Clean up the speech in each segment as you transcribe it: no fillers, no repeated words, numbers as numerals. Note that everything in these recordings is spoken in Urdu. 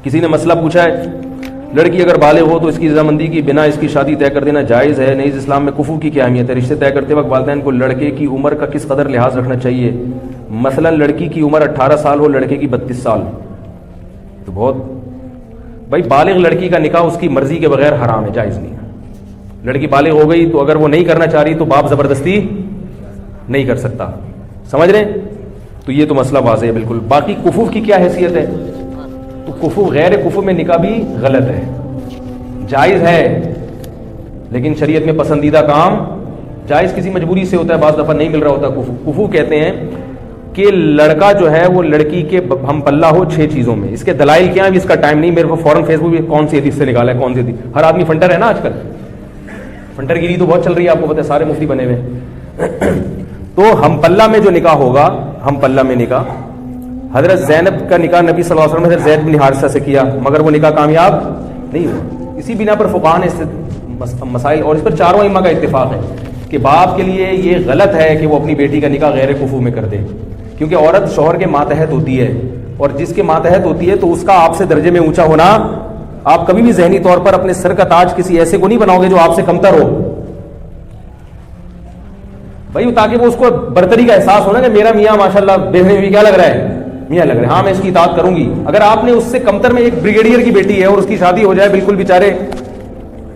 کسی نے مسئلہ پوچھا ہے لڑکی اگر بالغ ہو تو اس کی رضامندی کی بنا اس کی شادی طے کر دینا جائز ہے؟ نیز اسلام میں کفو کی کیا اہمیت ہے؟ رشتے طے کرتے وقت والدین کو لڑکے کی عمر کا کس قدر لحاظ رکھنا چاہیے؟ مثلا لڑکی کی عمر 18 سال ہو لڑکے کی 32 سال، تو بہت بھائی بالغ لڑکی کا نکاح اس کی مرضی کے بغیر حرام ہے، جائز نہیں ہے۔ لڑکی بالغ ہو گئی تو اگر وہ نہیں کرنا چاہ رہی تو باپ زبردستی نہیں کر سکتا، سمجھ رہے ہیں؟ تو یہ تو مسئلہ واضح ہے بالکل۔ باقی کفو کی کیا حیثیت ہے؟ تو کفو غیر کفو میں نکاح بھی غلط ہے، جائز ہے لیکن شریعت میں پسندیدہ کام جائز کسی مجبوری سے ہوتا ہے، بعض دفعہ نہیں مل رہا ہوتا۔ کفو کہتے ہیں کہ لڑکا جو ہے وہ لڑکی کے ہم پلہ ہو 6 چیزوں میں۔ اس کے دلائل کیا ہیں اس کا ٹائم نہیں، میرے کو فوراً فیس بک پہ کون سی حدیث سے نکالا ہے کون سی حدیث، ہر آدمی فنٹر ہے نا آج کل، فنٹر گیری تو بہت چل رہی ہے، آپ کو پتہ ہے سارے مفتی بنے ہوئے۔ تو ہم پلہ میں جو نکاح ہوگا، ہم پلہ میں نکاح، حضرت زینب کا نکاح نبی صلی اللہ علیہ وسلم نے حضرت زید بن حارثہ سے کیا مگر وہ نکاح کامیاب نہیں ہوا۔ اسی بنا پر فقہاء نے مسائل، اور اس پر چاروں ائمہ کا اتفاق ہے کہ باپ کے لیے یہ غلط ہے کہ وہ اپنی بیٹی کا نکاح غیر کفو میں کر دے، کیونکہ عورت شوہر کے ماتحت ہوتی ہے، اور جس کے ماتحت ہوتی ہے تو اس کا آپ سے درجے میں اونچا ہونا، آپ کبھی بھی ذہنی طور پر اپنے سر کا تاج کسی ایسے کو نہیں بناؤ گے جو آپ سے کمتر ہو بھائی، تاکہ وہ اس کو برتری کا احساس ہونا کہ میرا میاں ماشاءاللہ دیکھنے میں بھی کیا لگ رہا ہے، میاں لگ رہا ہے، ہاں میں اس کی اطاعت کروں گی۔ اگر آپ نے اس سے کمتر میں ایک بریگیڈیئر کی بیٹی ہے اور اس کی شادی ہو جائے بالکل بیچارے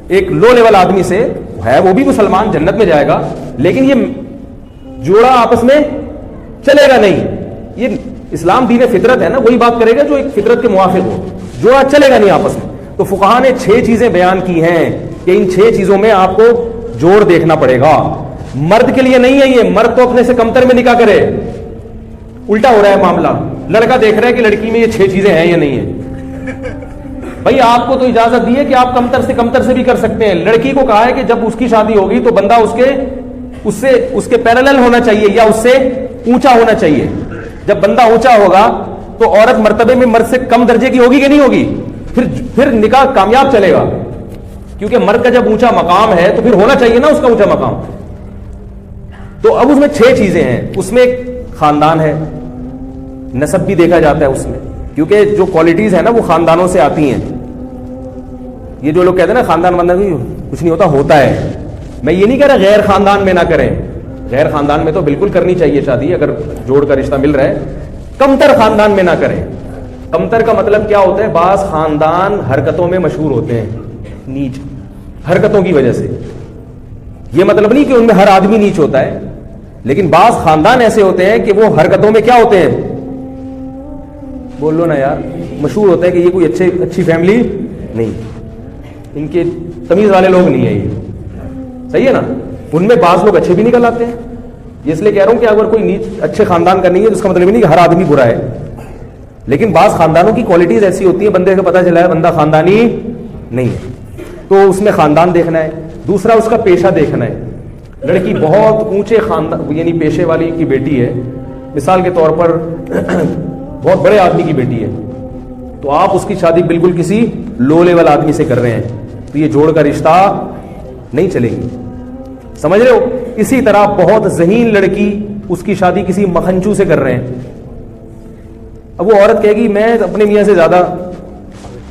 ایک لو لیول آدمی سے ہے، وہ بھی مسلمان جنت میں جائے گا، لیکن یہ جوڑا آپس میں چلے گا نہیں۔ یہ اسلام دین فطرت ہے نا، وہی بات کرے گا جو ایک فطرت کے موافق ہو، جوڑا چلے گا نہیں آپس میں۔ تو فقہاء نے 6 چیزیں بیان کی ہیں کہ ان 6 چیزوں میں آپ کو جوڑ دیکھنا پڑے گا۔ مرد کے لیے نہیں ہے یہ، مرد تو اپنے سے کمتر میں نکاح کرے، الٹا ہو رہا ہے معاملہ، لڑکا دیکھ رہا ہے کہ لڑکی میں یہ 6 چیزیں ہیں یا نہیں ہیں۔ بھائی آپ کو تو اجازت دی ہے کہ آپ کمتر سے بھی کر سکتے ہیں، لڑکی کو کہا ہے کہ جب اس کی شادی ہوگی تو بندہ اس کے پیرالل ہونا چاہیے یا اس سے اونچا ہونا چاہیے۔ جب بندہ اونچا ہوگا تو عورت مرتبے میں مرد سے کم درجے کی ہوگی کہ نہیں ہوگی، پھر نکاح کامیاب چلے گا، کیونکہ مرد کا جب اونچا مقام ہے تو پھر ہونا چاہیے نا اس کا اونچا مقام۔ تو اب اس میں 6 چیزیں ہیں، اس میں ایک خاندان ہے، نسب بھی دیکھا جاتا ہے اس میں، کیونکہ جو کوالٹیز ہیں نا وہ خاندانوں سے آتی ہیں۔ یہ جو لوگ کہتے ہیں نا خاندان بندہ کچھ نہیں ہوتا ہے، میں یہ نہیں کہہ رہا غیر خاندان میں نہ کریں، غیر خاندان میں تو بالکل کرنی چاہیے شادی اگر جوڑ کا رشتہ مل رہا ہے، کمتر خاندان میں نہ کریں۔ کمتر کا مطلب کیا ہوتا ہے؟ بعض خاندان حرکتوں میں مشہور ہوتے ہیں، نیچ حرکتوں کی وجہ سے، یہ مطلب نہیں کہ ان میں ہر آدمی نیچ ہوتا ہے، لیکن بعض خاندان ایسے ہوتے ہیں کہ وہ حرکتوں میں کیا ہوتے ہیں، بول لو نا یار، مشہور ہوتا ہے کہ یہ کوئی اچھی فیملی نہیں، ان کے تمیز والے لوگ نہیں ہیں، یہ صحیح ہے نا، ان میں بعض لوگ اچھے بھی نکل آتے ہیں۔ اس لیے کہہ رہا ہوں کہ اگر کوئی نیچ اچھے خاندان کا نہیں ہے تو اس کا مطلب نہیں کہ ہر آدمی برا ہے، لیکن بعض خاندانوں کی کوالٹیز ایسی ہوتی ہیں بندے کو پتہ چلا ہے بندہ خاندانی نہیں ہے، تو اس میں خاندان دیکھنا ہے۔ دوسرا اس کا پیشہ دیکھنا ہے، لڑکی بہت اونچے خاندان یعنی پیشے والی کی بیٹی ہے، مثال کے طور پر بہت بڑے آدمی کی بیٹی ہے، تو آپ اس کی شادی بالکل کسی لو لیول آدمی سے کر رہے ہیں تو یہ جوڑ کا رشتہ نہیں چلے گی، سمجھ رہے ہو؟ اسی طرح بہت ذہین لڑکی، اس کی شادی کسی مکھنچو سے کر رہے ہیں، اب وہ عورت کہے گی میں اپنے میاں سے زیادہ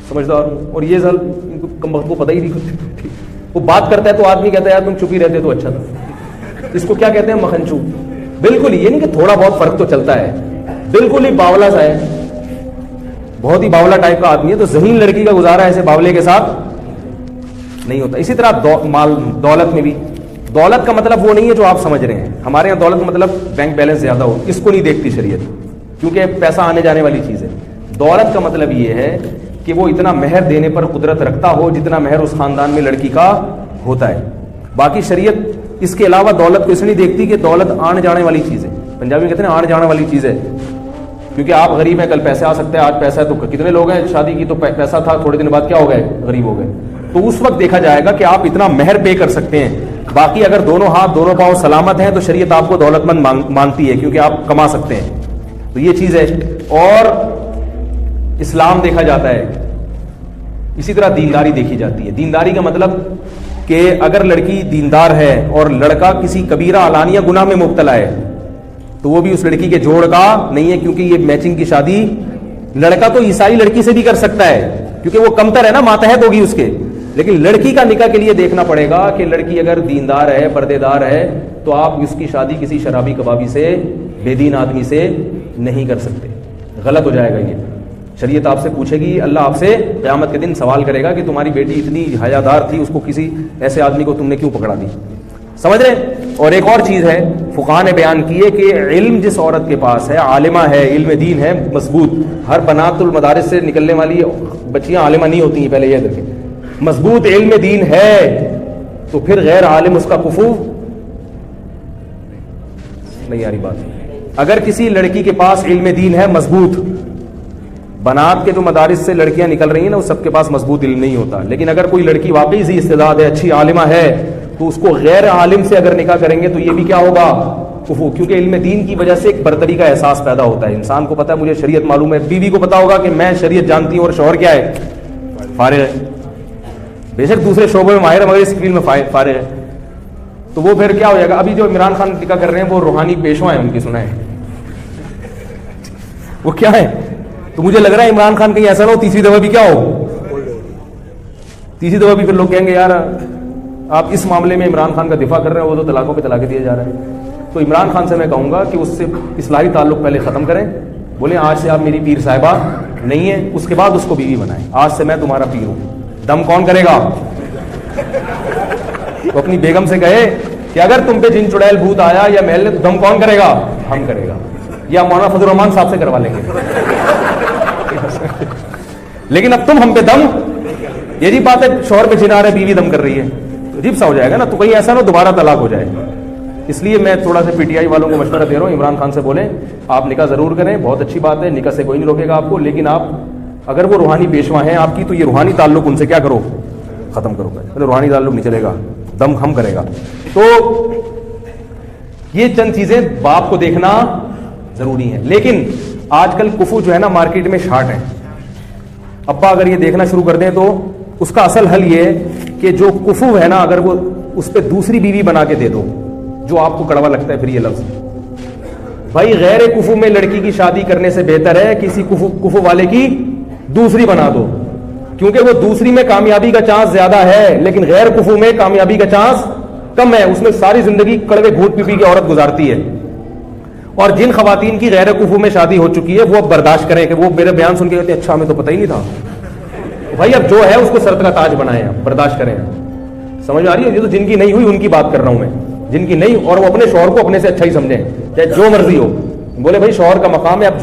سمجھدار ہوں، اور یہ سال کم وقت کو پتہ ہی نہیں، وہ بات کرتا ہے تو آدمی کہتا ہے یار تم چپ ہی رہتے تو اچھا تھا۔ اس کو کیا کہتے ہیں؟ مکھنچو۔ بالکل یہ نہیں کہ تھوڑا بہت فرق تو چلتا ہے، بالکل ہی باولا سا ہے، بہت ہی باولا ٹائپ کا آدمی ہے، تو ذہین لڑکی کا گزارا ایسے باولے کے ساتھ نہیں ہوتا۔ اسی طرح مال دولت میں بھی، دولت کا مطلب وہ نہیں ہے جو آپ سمجھ رہے ہیں، ہمارے یہاں دولت کا مطلب بینک بیلنس زیادہ ہو، اس کو نہیں دیکھتی شریعت، کیونکہ پیسہ آنے جانے والی چیز ہے۔ دولت کا مطلب یہ ہے کہ وہ اتنا مہر دینے پر قدرت رکھتا ہو جتنا مہر اس خاندان میں لڑکی کا ہوتا ہے۔ باقی شریعت اس کے علاوہ دولت کو اس نہیں دیکھتی کہ دولت آنے جانے والی چیز ہے، پنجابی میں کہتے ہیں آنے جانے والی چیز ہے، کیونکہ آپ غریب ہیں کل پیسے آ سکتے ہیں، آج پیسہ ہے تو کتنے لوگ ہیں شادی کی تو پیسہ تھا تھوڑے دن بعد کیا ہو گئے، غریب ہو گئے، تو اس وقت دیکھا جائے گا کہ آپ اتنا مہر پے کر سکتے ہیں۔ باقی اگر دونوں ہاتھ دونوں پاؤں سلامت ہیں تو شریعت آپ کو دولت مند مانتی ہے کیونکہ آپ کما سکتے ہیں، تو یہ چیز ہے۔ اور اسلام دیکھا جاتا ہے، اسی طرح دینداری دیکھی جاتی ہے۔ دینداری کا مطلب کہ اگر لڑکی دیندار ہے اور لڑکا کسی کبیرہ علانیہ گناہ میں مبتلا ہے تو وہ بھی اس لڑکی کے جوڑ کا نہیں ہے، کیونکہ یہ میچنگ کی شادی لڑکا تو عیسائی لڑکی سے بھی کر سکتا ہے کیونکہ وہ کمتر ہے نا، ماتحت ہوگی اس کے، لیکن لڑکی کا نکاح کے لیے دیکھنا پڑے گا کہ لڑکی اگر دیندار ہے، پردے دار ہے، تو آپ اس کی شادی کسی شرابی کبابی سے، بے دین آدمی سے نہیں کر سکتے، غلط ہو جائے گا یہ. شریعت آپ سے پوچھے گی، اللہ آپ سے قیامت کے دن سوال کرے گا کہ تمہاری بیٹی اتنی حیادار تھی، اس کو کسی ایسے آدمی کو تم نے کیوں پکڑا دی. سمجھ رہے ہیں؟ اور ایک اور چیز ہے فقہاء نے بیان کی ہے کہ علم جس عورت کے پاس ہے، عالمہ ہے، علم دین ہے مضبوط، ہر بنات المدارس سے نکلنے والی بچیاں عالمہ نہیں ہوتی ہیں، پہلے یہ دیکھیں، مضبوط علم دین ہے تو پھر غیر عالم اس کا کفو نہیں آ رہی بات. اگر کسی لڑکی کے پاس علم دین ہے مضبوط، بنات کے جو مدارس سے لڑکیاں نکل رہی ہیں نا، وہ سب کے پاس مضبوط علم نہیں ہوتا، لیکن اگر کوئی لڑکی واقعی ذی استعداد ہے، اچھی عالمہ ہے، تو اس کو غیر عالم سے اگر نکاح کریں گے تو یہ بھی کیا ہوگا؟ کفو. کیونکہ علم دین کی وجہ سے ایک برتری کا احساس پیدا ہوتا ہے. انسان کو پتا ہے مجھے شریعت معلوم ہے، بیوی کو پتا ہوگا کہ میں شریعت جانتی ہوں اور شوہر کیا ہے؟ فارغ ہے، بے شک دوسرے شعبوں میں ماہر ہے مگر اس فیلڈ میں فارغ ہے. تو وہ پھر کیا ہو جائے گا؟ ابھی جو عمران خان نکاح کر رہے ہیں وہ روحانی پیشوا ہیں، ان کی سنا ہے وہ کیا ہے؟ تو مجھے لگ رہا ہے عمران خان کہیں ایسا نہ ہو تیسری دفعہ بھی کیا ہو، تیسری دفعہ بھی پھر لوگ کہیں گے یار آپ اس معاملے میں عمران خان کا دفاع کر رہے ہیں، وہ تو طلاقوں پہ طلاقیں دیے جا رہے ہیں. تو عمران خان سے میں کہوں گا کہ اس سے اصلاحی تعلق پہلے ختم کریں، بولیں آج سے آپ میری پیر صاحبہ نہیں ہیں، اس کے بعد اس کو بیوی بنائیں، آج سے میں تمہارا پیر ہوں. دم کون کرے گا؟ تو اپنی بیگم سے کہے کہ اگر تم پہ جن چڑیل بھوت آیا یا محل تو دم کون کرے گا؟ ہم کرے گا، یا مولانا فضل الرحمان صاحب سے کروا لیں گے. لیکن اب تم ہم پہ دم، یہ جی بات ہے شوہر پہ جن آ رہا ہے، بیوی دم کر رہی ہے، عجیب سا ہو جائے گا نا. تو کہیں ایسا نہ دوبارہ طلاق ہو جائے. اس لیے میں تھوڑا سا پی ٹی آئی والوں کو مشورہ دے رہا ہوں، عمران خان سے بولیں آپ نکاح ضرور کریں، بہت اچھی بات ہے، نکاح سے کوئی نہیں روکے گا آپ کو، لیکن آپ اگر وہ روحانی پیشوا ہیں آپ کی تو یہ روحانی تعلق ان سے کیا کرو؟ ختم کرو. روحانی تعلق نہیں چلے گا، دم ہم کرے گا. تو یہ چند چیزیں باپ کو دیکھنا ضروری ہے. لیکن آج کل کفو جو ہے نا مارکیٹ میں شارٹ ہے. ابا اگر یہ دیکھنا شروع کر دیں تو اس کا اصل حل یہ ہے کہ جو کفو ہے نا اگر وہ اس پہ دوسری بیوی بنا کے دے دو، جو آپ کو کڑوا لگتا ہے پھر یہ لفظ، بھائی غیر کفو میں لڑکی کی شادی کرنے سے بہتر ہے کسی کفو والے کی دوسری بنا دو، کیونکہ وہ دوسری میں کامیابی کا چانس زیادہ ہے، لیکن غیر کفو میں کامیابی کا چانس کم ہے. اس میں ساری زندگی کڑوے گھونٹ پی پی کے عورت گزارتی ہے. اور جن خواتین کی غیر کفو میں شادی ہو چکی ہے وہ اب برداشت کریں کہ وہ میرے بیان سن کے کہتے ہیں اچھا ہمیں تو پتہ ہی نہیں تھا. بھائی اب جو ہے اس کو سر کا تاج بنائیں، برداشت کریں. سمجھ آ رہی ہے؟ یہ تو جن کی نہیں ہوئی ان کی بات کر رہا ہوں میں، جن کی نہیں، اور وہ اپنے شوہر کو اپنے سے اچھا ہی سمجھیں چاہے جو مرضی ہو. بولے بھائی شوہر کا مقام ہے. اب